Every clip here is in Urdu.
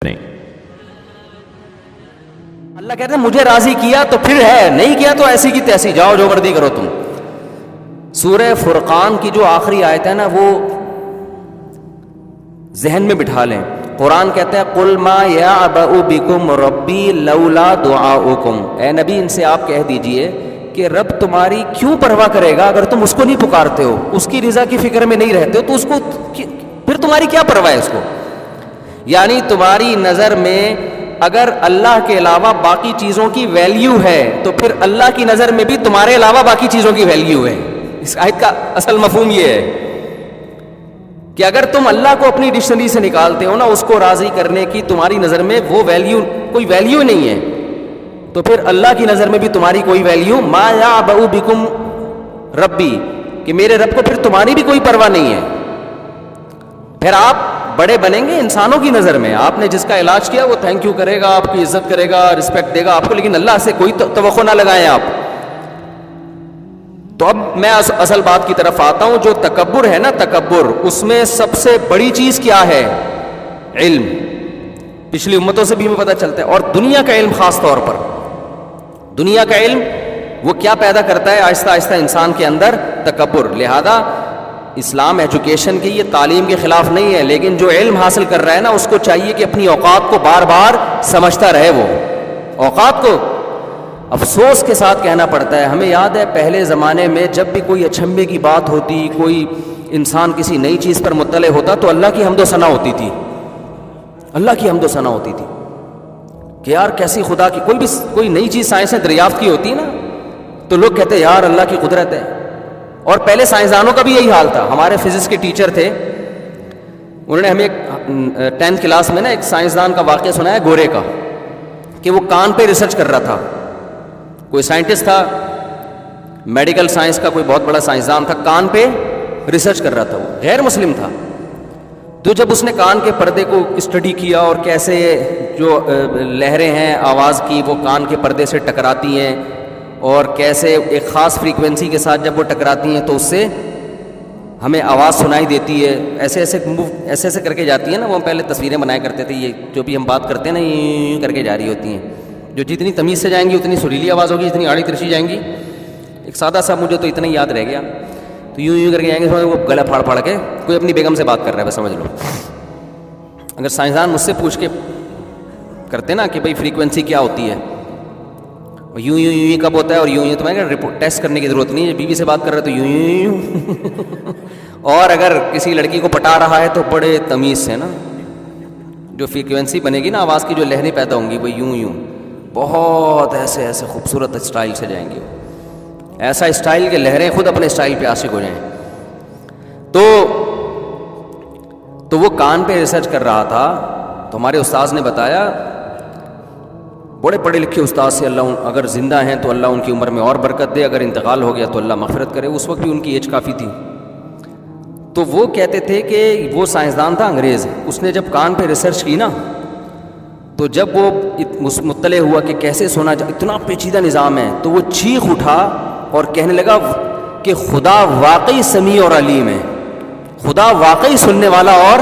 نہیں. اللہ کہتے ہیں مجھے راضی کیا تو پھر ہے، نہیں کیا تو ایسی کی تیسی، جاؤ جو مردی کرو تم. سورہ فرقان کی جو آخری آیت ہے نا، وہ ذہن میں بٹھا لیں. قرآن کہتا ہے قُلْ مَا يَعْبَأُ بِكُمْ رَبِّي لَوْلَا دُعَاؤُكُمْ، اے نبی ان سے آپ کہہ دیجئے کہ رب تمہاری کیوں پرواہ کرے گا اگر تم اس کو نہیں پکارتے ہو، اس کی رضا کی فکر میں نہیں رہتے ہو تو اس کو پھر تمہاری کیا پرواہ ہے اس کو. یعنی تمہاری نظر میں اگر اللہ کے علاوہ باقی چیزوں کی ویلیو ہے تو پھر اللہ کی نظر میں بھی تمہارے علاوہ باقی چیزوں کی ویلیو ہے. اس آیت کا اصل مفہوم یہ ہے کہ اگر تم اللہ کو اپنی ڈکشنری سے نکالتے ہو نا، اس کو راضی کرنے کی تمہاری نظر میں وہ ویلیو کوئی ویلیو نہیں ہے، تو پھر اللہ کی نظر میں بھی تمہاری کوئی ویلیو ما یعبأ بکم ربی، کہ میرے رب کو پھر تمہاری بھی کوئی پرواہ نہیں ہے. پھر آپ بڑے بنیں گے انسانوں کی نظر میں، آپ نے جس کا علاج کیا وہ تھینک یو کرے گا، آپ کی عزت کرے گا، رسپیکٹ دے گا آپ کو، لیکن اللہ سے کوئی توقع نہ لگائیں آپ. تو اب میں اصل بات کی طرف آتا ہوں. جو تکبر ہے نا، تکبر، اس میں سب سے بڑی چیز کیا ہے؟ علم. پچھلی امتوں سے بھی ہمیں پتہ چلتا ہے، اور دنیا کا علم خاص طور پر. دنیا کا علم وہ کیا پیدا کرتا ہے آہستہ آہستہ انسان کے اندر؟ تکبر. لہذا اسلام ایجوکیشن کی یہ تعلیم کے خلاف نہیں ہے، لیکن جو علم حاصل کر رہا ہے نا، اس کو چاہیے کہ اپنی اوقات کو بار بار سمجھتا رہے. وہ اوقات کو افسوس کے ساتھ کہنا پڑتا ہے. ہمیں یاد ہے پہلے زمانے میں جب بھی کوئی اچھمبے کی بات ہوتی، کوئی انسان کسی نئی چیز پر مطلع ہوتا تو اللہ کی حمد و ثنا ہوتی تھی. اللہ کی حمد و ثنا ہوتی تھی کہ یار کیسی خدا کی کوئی نئی چیز سائنس نے دریافت کی ہوتی نا، تو لوگ کہتے یار اللہ کی قدرت ہے. اور پہلے سائنسدانوں کا بھی یہی حال تھا. ہمارے فزکس کے ٹیچر تھے، انہوں نے ہمیں 10th کلاس میں نا ایک سائنسدان کا واقعہ سنایا، گورے کا، کہ وہ کان پہ ریسرچ کر رہا تھا. کوئی سائنٹسٹ تھا، میڈیکل سائنس کا کوئی بہت بڑا سائنسدان تھا، کان پہ ریسرچ کر رہا تھا. وہ غیر مسلم تھا. تو جب اس نے کان کے پردے کو اسٹڈی کیا اور کیسے جو لہریں ہیں آواز کی وہ کان کے پردے سے ٹکراتی ہیں، اور کیسے ایک خاص فریکوینسی کے ساتھ جب وہ ٹکراتی ہیں تو اس سے ہمیں آواز سنائی دیتی ہے، ایسے ایسے کر کے جاتی ہیں نا. وہ ہم پہلے تصویریں بنایا کرتے تھے، یہ جو بھی ہم بات کرتے ہیں نا یہ کر کے جا رہی ہوتی ہیں، جو جتنی تمیز سے جائیں گی اتنی سریلی آواز ہوگی، جتنی آڑی ترچی جائیں گی. ایک سادہ سا مجھے تو اتنا ہی یاد رہ گیا، تو یوں کر کے جائیں گے، وہ گلا پھاڑ کے کوئی اپنی بیگم سے بات کر رہا ہے بس سمجھ لو. اگر سائنسدان مجھ سے پوچھ کے کرتے نا کہ بھائی فریکوینسی کیا ہوتی ہے، یوں کب ہوتا ہے، اور یوں تو میں رپورٹ ٹیسٹ کرنے کی ضرورت نہیں ہے، بیوی سے بات کر رہے تو یوں اور اگر کسی لڑکی کو پٹا رہا ہے تو بڑے تمیز سے نا، جو فریکوینسی بنے گی نا آواز کی، جو لہریں پیدا ہوں گی وہ یوں بہت ایسے خوبصورت اسٹائل سے جائیں گے. ایسا اسٹائل کہ لہریں خود اپنے اسٹائل پہ عاشق ہو جائیں. تو وہ کان پہ ریسرچ کر رہا تھا. تو ہمارے استاذ نے بتایا، بڑے پڑھے لکھے استاذ سے، اللہ اگر زندہ ہیں تو اللہ ان کی عمر میں اور برکت دے، اگر انتقال ہو گیا تو اللہ مغفرت کرے. اس وقت بھی ان کی ایج کافی تھی. تو وہ کہتے تھے کہ وہ سائنسدان تھا انگریز، اس نے جب کان پہ ریسرچ کی نا، تو جب وہ مطلع ہوا کہ کیسے سونا اتنا پیچیدہ نظام ہے، تو وہ چیخ اٹھا اور کہنے لگا کہ خدا واقعی سمیع اور علیم ہے، خدا واقعی سننے والا اور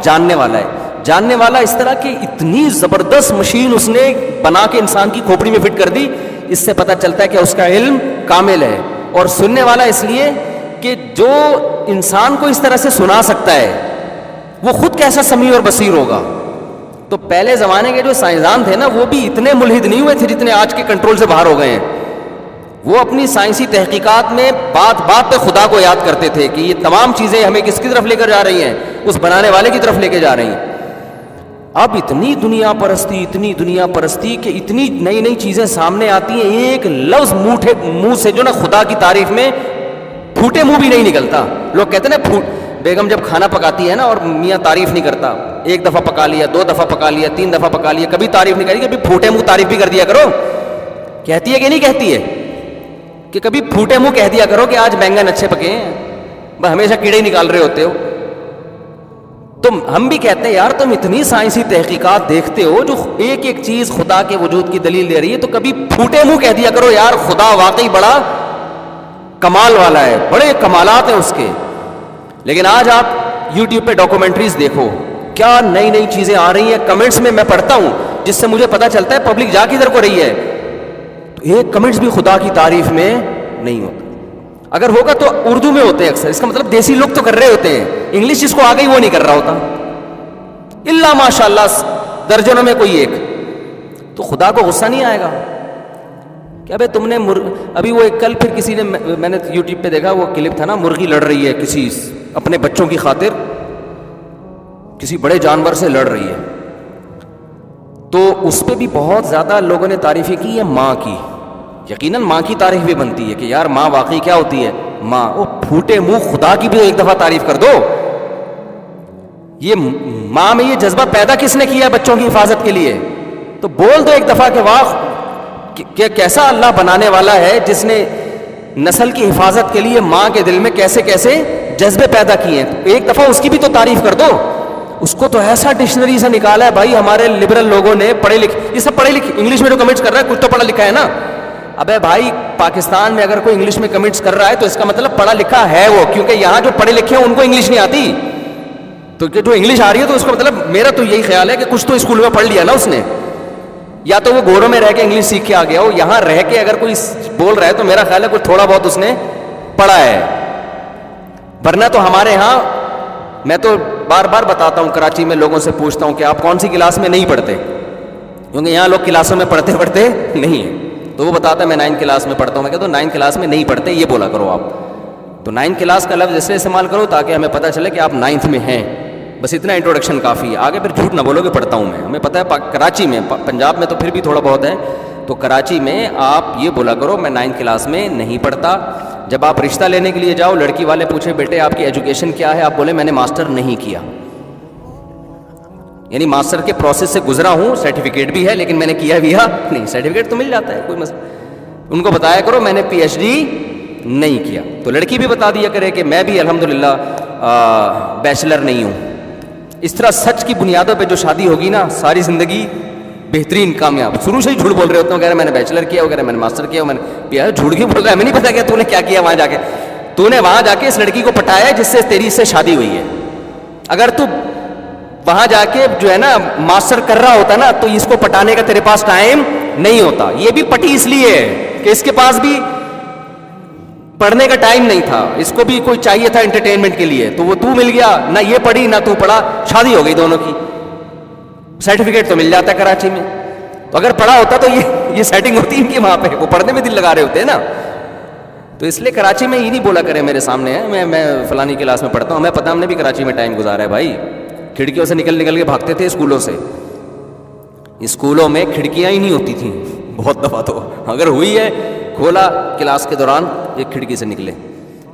جاننے والا ہے. جاننے والا اس طرح کہ اتنی زبردست مشین اس نے بنا کے انسان کی کھوپڑی میں فٹ کر دی، اس سے پتہ چلتا ہے کہ اس کا علم کامل ہے. اور سننے والا اس لیے کہ جو انسان کو اس طرح سے سنا سکتا ہے وہ خود کیسا سمیع اور بصیر ہوگا. تو پہلے زمانے کے جو سائنسدان تھے نا، وہ بھی اتنے ملحد نہیں ہوئے تھے جتنے آج کے کنٹرول سے باہر ہو گئے ہیں. وہ اپنی سائنسی تحقیقات میں بات بات پہ خدا کو یاد کرتے تھے کہ یہ تمام چیزیں ہمیں کس کی طرف لے کر جا رہی ہیں؟ اس بنانے والے کی طرف لے کے جا رہی ہیں. اب اتنی دنیا پرستی کہ اتنی نئی چیزیں سامنے آتی ہیں، ایک لفظ منہ سے جو نا خدا کی تعریف میں پھوٹے منہ بھی نہیں نکلتا. لوگ کہتے ہیں نا بیگم جب کھانا پکاتی ہے نا اور میاں تعریف نہیں کرتا، ایک دفعہ پکا لیا، 2 دفعہ پکا لیا، 3 دفعہ پکا لیا، کبھی تعریف نہیں کری، کبھی پھوٹے منہ تعریف بھی کر دیا کرو. کہتی ہے کہ نہیں کہتی ہے کہ کبھی پھوٹے منہ کہہ دیا کرو کہ آج بینگن اچھے پکے ہیں، بس ہمیشہ کیڑے ہی نکال رہے ہوتے ہو. تو ہم بھی کہتے ہیں یار تم اتنی سائنسی تحقیقات دیکھتے ہو جو ایک چیز خدا کے وجود کی دلیل دے رہی ہے، تو کبھی پھوٹے منہ کہہ دیا کرو یار خدا واقعی بڑا کمال والا ہے، بڑے کمالات ہیں اس کے. لیکن آج آپ یوٹیوب پہ ڈاکومنٹریز دیکھو، کیا نئی نئی چیزیں آ رہی ہیں کمنٹس میں پڑھتا ہوں, جس سے مجھے پتا چلتا ہے پبلک جا کدھر کو رہی ہے. تو ایک کمنٹس بھی خدا کی تعریف میں نہیں ہوتا. اگر ہوگا تو اردو میں ہوتے ہیں اکثر, اس کا مطلب دیسی لوگ تو کر رہے ہوتے ہیں, انگلش جس کو آ گئی وہ نہیں کر رہا ہوتا, اللہ ماشاء اللہ درجنوں میں کوئی ایک. تو خدا کو غصہ نہیں آئے گا کہ ابے تم نے ابھی وہ ایک کل پھر کسی نے, میں نے یوٹیوب پہ دیکھا وہ کلپ تھا نا, مرغی لڑ رہی ہے کسی اپنے بچوں کی خاطر کسی بڑے جانور سے لڑ رہی ہے, تو اس پہ بھی بہت زیادہ لوگوں نے تعریفیں کی ہے ماں کی. یقیناً ماں کی تعریف بھی بنتی ہے کہ یار ماں واقعی کیا ہوتی ہے ماں. وہ پھوٹے منہ, خدا کی بھی ایک دفعہ تعریف کر دو. یہ ماں میں یہ جذبہ پیدا کس نے کیا بچوں کی حفاظت کے لیے؟ تو بول دو ایک دفعہ کہ واہ کہ کیسا اللہ بنانے والا ہے جس نے نسل کی حفاظت کے لیے ماں کے دل میں کیسے کیسے جذبے پیدا کیے ہیں. ایک دفعہ اس کی بھی تو تعریف کر دو. اس کو تو ایسا ڈکشنری سے نکالا ہے بھائی ہمارے لبرل لوگوں نے, پڑھے لکھے, یہ سب پڑھے لکھے انگلش میں جو کمنٹس کر رہا ہے کچھ تو پڑھا لکھا ہے نا. ابے بھائی پاکستان میں اگر کوئی انگلش میں کمنٹس کر رہا ہے تو اس کا مطلب پڑھا لکھا ہے وہ, کیونکہ یہاں جو پڑھے لکھے ہیں ان کو انگلش نہیں آتی. تو جو انگلش آ رہی ہے تو اس کا مطلب میرا تو یہی خیال ہے کہ کچھ تو اسکول میں پڑھ لیا نا اس نے, یا تو وہ گوروں میں رہ کے انگلش سیکھ کے آ گیا ہو. یہاں رہ کے اگر کوئی بول رہا ہے تو میرا خیال ہے کچھ تھوڑا بہت اس نے پڑھا ہے. ورنہ تو ہمارے ہاں, میں تو بار بار بتاتا ہوں, کراچی میں لوگوں سے پوچھتا ہوں کہ آپ کون سی کلاس میں نہیں پڑھتے, کیونکہ یہاں لوگ کلاسوں میں پڑھتے نہیں ہیں. تو وہ بتاتا ہے میں 9 کلاس میں پڑھتا ہوں. میں کہتا ہوں 9 کلاس میں نہیں پڑھتے یہ بولا کرو آپ. تو 9 کلاس کا لفظ اس لیے استعمال کرو تاکہ ہمیں پتہ چلے کہ آپ 9th میں ہیں. بس اتنا انٹروڈکشن کافی ہے. آگے پھر جھوٹ نہ بولو کہ پڑھتا ہوں میں. ہمیں پتہ ہے کراچی میں, پنجاب میں تو پھر بھی تھوڑا بہت ہے, تو کراچی میں آپ یہ بولا کرو میں 9 کلاس میں نہیں پڑھتا. جب آپ رشتہ لینے کے لیے جاؤ, لڑکی والے پوچھیں بیٹے آپ کی ایجوکیشن کیا ہے, آپ بولے میں نے ماسٹر نہیں کیا, یعنی ماسٹر کے پروسیس سے گزرا ہوں, سرٹیفکیٹ بھی ہے لیکن میں نے کیا بھی نہیں. سرٹیفکیٹ تو مل جاتا ہے, کوئی مسئلہ. ان کو بتایا کرو میں نے PhD نہیں کیا. تو لڑکی بھی بتا دیا کرے کہ میں بھی الحمدللہ بیچلر نہیں ہوں. اس طرح سچ کی بنیادوں پہ جو شادی ہوگی نا, ساری زندگی بہترین کامیاب. شروع سے ہی جھوٹ بول رہے ہوتے ہیں, کہہ رہے میں نے بیچلر کیا, وہ کہہ رہے میں نے ماسٹر کیا, میں نے جھوٹ کیوں بول رہا ہے, ہمیں نہیں پتا کہ تو نے کیا کیا وہاں جا کے. تو نے وہاں جا کے اس لڑکی کو پٹایا جس سے تیری سے شادی ہوئی ہے. اگر تو وہاں جا کے جو ہے نا ماسٹر کر رہا ہوتا نا تو اس کو پٹانے کا تیرے پاس ٹائم نہیں ہوتا. یہ بھی پٹی اس لیے ہے کہ اس کے پاس بھی پڑھنے کا ٹائم نہیں تھا, اس کو بھی کوئی چاہیے تھا انٹرٹینمنٹ کے لیے, تو وہ تو مل گیا, نہ یہ پڑھی نہ تو پڑھا, شادی ہو گئی دونوں کی. سرٹیفکیٹ تو مل جاتا ہے کراچی میں. تو اگر پڑھا ہوتا تو یہ سیٹنگ ہوتی ہے ان کی وہاں پہ, وہ پڑھنے میں دل لگا رہے ہوتے ہیں نا. تو اس لیے کراچی میں یہ نہیں بولا کرے میرے سامنے ہے میں فلانی کلاس میں پڑھتا ہوں. ہمیں پتہ, ہم نے بھی کراچی میں ٹائم گزارا ہے بھائی. کھڑکیوں سے نکل کے بھاگتے تھے اسکولوں سے. اسکولوں میں کھڑکیاں ہی نہیں ہوتی تھیں بہت دفعہ, تو اگر ہوئی ہے کھولا کلاس کے دوران ایک کھڑکی سے نکلے,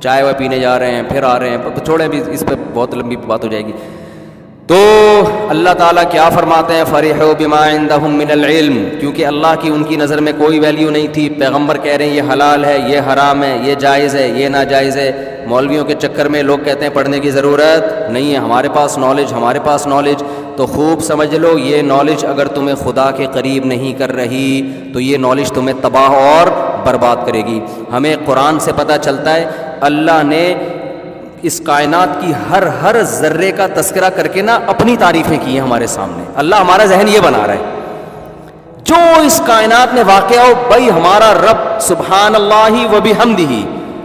چائے وائے پینے جا رہے ہیں, پھر آ رہے ہیں. چھوڑیں بھی, اس پہ بہت لمبی بات ہو جائے گی. تو اللہ تعالیٰ کیا فرماتے ہیں, فرحوا بما عندهم من العلم, کیونکہ اللہ کی ان کی نظر میں کوئی ویلیو نہیں تھی. پیغمبر کہہ رہے ہیں یہ حلال ہے, یہ حرام ہے, یہ جائز ہے, یہ ناجائز ہے. مولویوں کے چکر میں لوگ کہتے ہیں پڑھنے کی ضرورت نہیں ہے, ہمارے پاس نالج. تو خوب سمجھ لو, یہ نالج اگر تمہیں خدا کے قریب نہیں کر رہی تو یہ نالج تمہیں تباہ اور برباد کرے گی. ہمیں قرآن سے پتہ چلتا ہے اللہ نے اس کائنات کی ہر ذرے کا تذکرہ کر کے نا اپنی تعریفیں کی ہیں ہمارے سامنے. اللہ ہمارا ذہن یہ بنا رہا ہے جو اس کائنات میں واقع ہو, بھائی ہمارا رب سبحان اللہ و بحمدہ.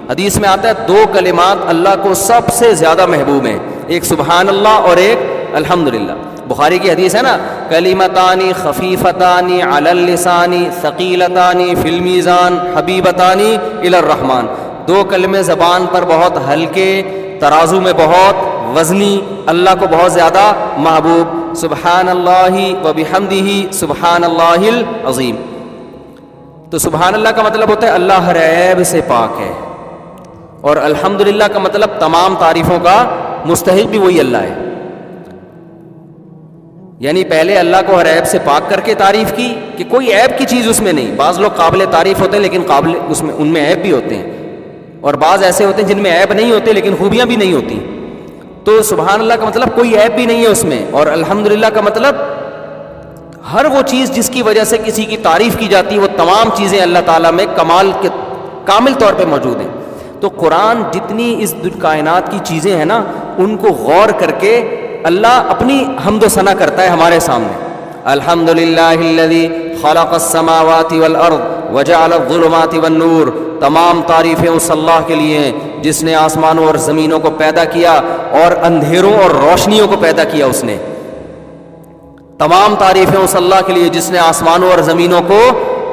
حدیث میں آتا ہے 2 کلمات اللہ کو سب سے زیادہ محبوب ہیں, ایک سبحان اللہ اور ایک الحمدللہ. بخاری کی حدیث ہے نا, کلمتانی خفیفتانی علی اللسان ثقیلتانی فی المیزان حبیبتانی الی الرحمن. 2 کلمے زبان پر بہت ہلکے, ترازو میں بہت وزنی, اللہ کو بہت زیادہ محبوب. سبحان اللہ و بحمدہ سبحان اللہ العظیم. تو سبحان اللہ کا مطلب ہوتا ہے اللہ ہر عیب سے پاک ہے, اور الحمدللہ کا مطلب تمام تعریفوں کا مستحق بھی وہی اللہ ہے. یعنی پہلے اللہ کو ہر عیب سے پاک کر کے تعریف کی کہ کوئی عیب کی چیز اس میں نہیں. بعض لوگ قابل تعریف ہوتے ہیں لیکن ان میں عیب بھی ہوتے ہیں, اور بعض ایسے ہوتے ہیں جن میں عیب نہیں ہوتے لیکن خوبیاں بھی نہیں ہوتی. تو سبحان اللہ کا مطلب کوئی عیب بھی نہیں ہے اس میں, اور الحمدللہ کا مطلب ہر وہ چیز جس کی وجہ سے کسی کی تعریف کی جاتی ہے وہ تمام چیزیں اللہ تعالیٰ میں کامل طور پہ موجود ہیں. تو قرآن جتنی اس کائنات کی چیزیں ہیں نا ان کو غور کر کے اللہ اپنی حمد و ثنا کرتا ہے ہمارے سامنے. الحمدللہ الذی خلق السماوات والارض وجعل الظلمات والنور. تمام تعریفیں اس اللہ کے لیے ہیں جس نے آسمانوں اور زمینوں کو پیدا کیا اور اندھیروں اور روشنیوں کو پیدا کیا. اس نے تمام تعریفیں اس اللہ کے لیے جس نے آسمانوں اور زمینوں کو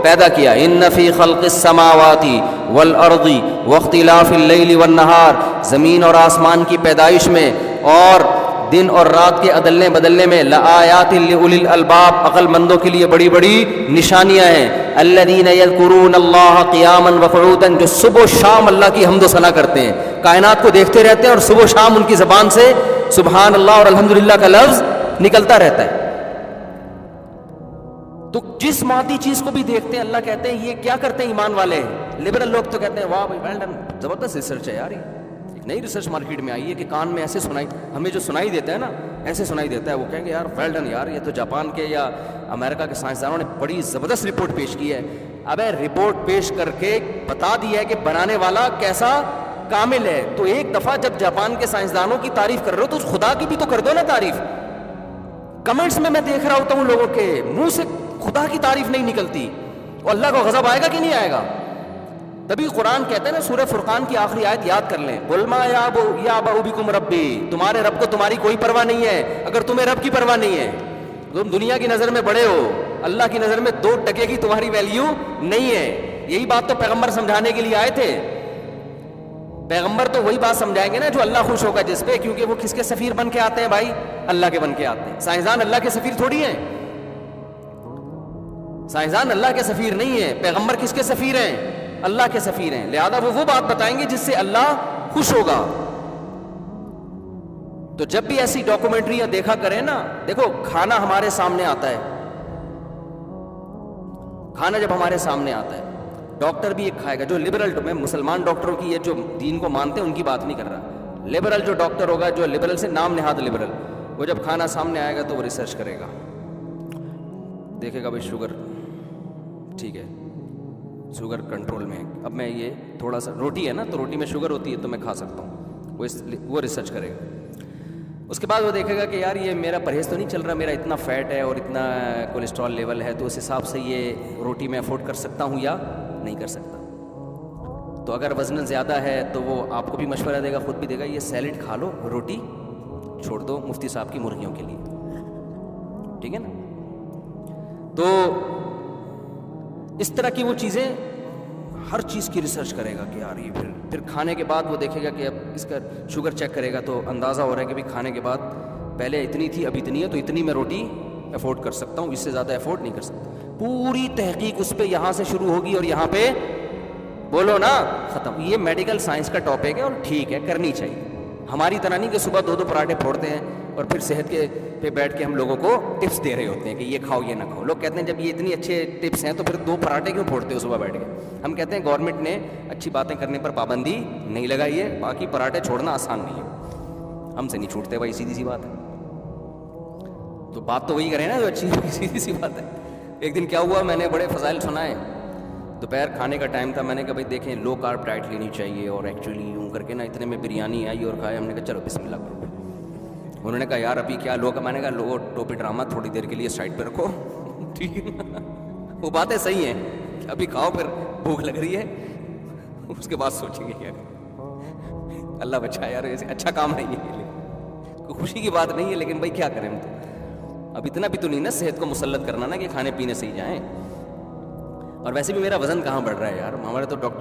پیدا کیا. ان فی خلق السماوات والارض واختلاف اللیل والنہار. زمین اور آسمان کی پیدائش میں اور دن اور رات کے عدلنے بدلنے میں لآیات لأولی الالباب. عقل مندوں کے لیے بڑی بڑی نشانیاں ہیں. الذین یذکرون اللہ قیاما وقعودا. جو صبح و شام اللہ کی حمد و ثنا کرتے ہیں, کائنات کو دیکھتے رہتے ہیں اور صبح و شام ان کی زبان سے سبحان اللہ اور الحمدللہ کا لفظ نکلتا رہتا ہے. تو جس مادی چیز کو بھی دیکھتے ہیں, اللہ کہتے ہیں یہ کیا کرتے ہیں ایمان والے. لبرل لوگ تو کہتے ہیں واہ بھائی ویل ڈن, زبردست ریسرچ ہے یار. ایک نئی ریسرچ مارکیٹ میں آئی ہے کہ کان میں ایسے سنائی, ہمیں جو سنائی دیتا ہے نا ایسے سنائی دیتا ہے. وہ کہیں گے یار ویل ڈن یار, یہ تو جاپان کے یا امریکہ کے سائنسدانوں نے بڑی زبردست رپورٹ پیش کی ہے. ابے رپورٹ پیش کر کے بتا دیا ہے کہ بنانے والا کیسا کامل ہے. تو ایک دفعہ جب جاپان کے سائنسدانوں کی تعریف کر رہے ہو تو اس خدا کی بھی تو کر دو نا تعریف. کمنٹس میں دیکھ رہا ہوتا ہوں لوگوں کے منہ سے خدا کی تعریف نہیں نکلتی. اور اللہ کا غضب آئے گا کہ نہیں آئے گا؟ تبھی قرآن کہتا ہے نا, سورہ فرقان کی آخری آیت یاد کر لیں, قُلْ مَا يَعْبَأُ بِكُمْ رَبِّي. تمہارے رب کو تمہاری کوئی پرواہ نہیں ہے. اگر تمہیں رب کی پرواہ نہیں ہے, تم دنیا کی نظر میں بڑے ہو, اللہ کی نظر میں 2 ٹکے کی تمہاری ویلیو نہیں ہے. یہی بات تو پیغمبر سمجھانے کے لیے آئے تھے. پیغمبر تو وہی بات سمجھائیں گے نا جو اللہ خوش ہوگا جس پہ, کیونکہ وہ کس کے سفیر بن کے آتے ہیں بھائی؟ اللہ کے بن کے آتے ہیں. سائنسدان اللہ کے سفیر تھوڑی ہیں. سائنسدان اللہ کے سفیر نہیں ہیں. پیغمبر کس کے سفیر ہیں؟ اللہ کے سفیر ہیں. لہذا وہ بات بتائیں گے جس سے اللہ خوش ہوگا. تو جب بھی ایسی ڈاکومنٹریاں دیکھا کریں نا, دیکھو کھانا ہمارے سامنے آتا ہے, کھانا جب ہمارے سامنے آتا ہے ڈاکٹر بھی ایک کھائے گا. جو لبرل, میں مسلمان ڈاکٹروں کی, یہ جو دین کو مانتے ہیں ان کی بات نہیں کر رہا. لبرل جو ڈاکٹر ہوگا, جو لبرل سے نام نہاد لبرل, وہ جب کھانا سامنے آئے گا تو وہ ریسرچ کرے گا, دیکھے گا بھائی شوگر ٹھیک ہے, شوگر کنٹرول میں. اب میں یہ تھوڑا سا روٹی ہے نا, تو روٹی میں شوگر ہوتی ہے تو میں کھا سکتا ہوں. وہ ریسرچ کرے گا. اس کے بعد وہ دیکھے گا کہ یار یہ میرا پرہیز تو نہیں چل رہا, میرا اتنا فیٹ ہے اور اتنا کولیسٹرول لیول ہے, تو اس حساب سے یہ روٹی میں افورڈ کر سکتا ہوں یا نہیں کر سکتا. تو اگر وزن زیادہ ہے تو وہ آپ کو بھی مشورہ دے گا, خود بھی دے گا, یہ سیلڈ کھا لو, روٹی چھوڑ دو مفتی صاحب کی مرغیوں کے لیے. ٹھیک ہے نا. تو اس طرح کی وہ چیزیں, ہر چیز کی ریسرچ کرے گا کہ یار یہ پھر کھانے کے بعد وہ دیکھے گا کہ اب اس کا شوگر چیک کرے گا تو اندازہ ہو رہا ہے کہ بھی کھانے کے بعد پہلے اتنی تھی اب اتنی ہے, تو اتنی میں روٹی افورڈ کر سکتا ہوں, اس سے زیادہ افورڈ نہیں کر سکتا. پوری تحقیق اس پہ یہاں سے شروع ہوگی اور یہاں پہ بولو نا ختم. یہ میڈیکل سائنس کا ٹاپک ہے اور ٹھیک ہے, کرنی چاہیے. ہماری طرح نہیں کہ صبح 2 پراٹھے پھوڑتے ہیں اور پھر صحت کے پہ بیٹھ کے ہم لوگوں کو ٹپس دے رہے ہوتے ہیں کہ یہ کھاؤ یہ نہ کھاؤ. لوگ کہتے ہیں جب یہ اتنی اچھے ٹپس ہیں تو پھر 2 پراٹھے کیوں پھوڑتے ہو صبح بیٹھ کے؟ ہم کہتے ہیں گورنمنٹ نے اچھی باتیں کرنے پر پابندی نہیں لگائی ہے, باقی پراٹھے چھوڑنا آسان نہیں ہے. ہم سے نہیں چھوٹتے بھائی, سیدھی سی بات ہے. تو بات تو وہی کریں نا جو اچھی سیدھی سی بات ہے. ایک دن کیا ہوا, میں نے بڑے فضائل سنائے, دوپہر کھانے کا ٹائم تھا, میں نے کہا بھائی دیکھیں لو کارب ڈائٹ لینی چاہیے, اور ایکچولی یوں کر کے نا اتنے میں بریانی آئی اور کھایا. ہم نے کہا چلو بسم اللہ کرو. انہوں نے کہا یار ابھی کیا لو کا, میں نے کہا لو ٹوپی ڈرامہ تھوڑی دیر کے لیے سائڈ پہ رکھو. ٹھیک ہے نا, وہ باتیں صحیح ہیں, ابھی کھاؤ, پھر بھوک لگ رہی ہے, اس کے بعد سوچیں گے کیا. اللہ بچا یار, ایسے اچھا کام نہیں ہے, کوئی خوشی کی بات نہیں ہے, لیکن بھائی کیا کریں ہم تو. اب اتنا بھی تو نہیں نا صحت کو مسلط کرنا نا کہ کھانے پینے سے ہی جائیں. اور ویسے بھی میرا وزن کہاں بڑھ رہا ہے یار, ہمارے تو ڈاکٹر